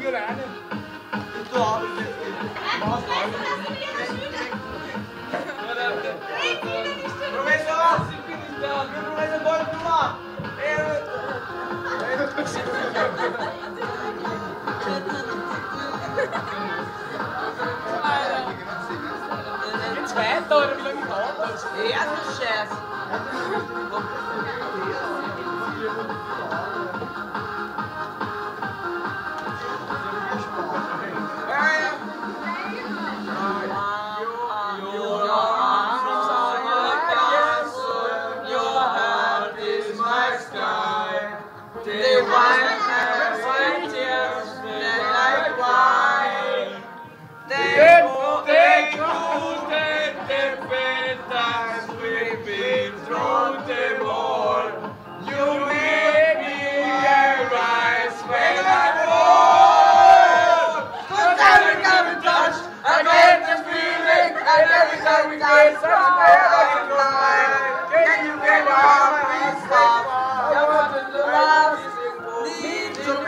für eine. Du auch. Professor! Ich bin nicht da! Professor Goldnummer! Geht's weiter oder wie lange dauert das? Ja, das ist scheiße.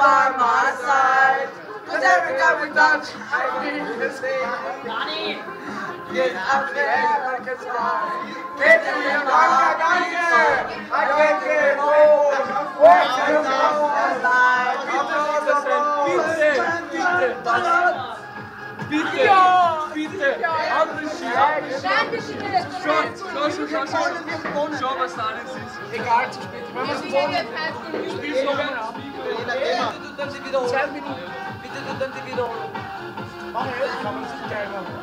By my side, 'cause every time we touch, I feel the same. Johnny, get up there like a star. Get to your heart, I can't get home. What's your life? Bitte, andere Schiene. Schau, was da alles ist. Egal, zu spät. Wenn wir es jetzt spielst noch einen ab. Bitte tut dann die Wiederholung. 2 Minuten. Bitte tut dann die Wiederholung. Mach jetzt, kann man sich gleich machen.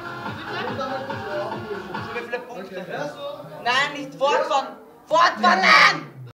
So wie viele Punkte? Nein, nicht fortfahren! Fortfahren, nein!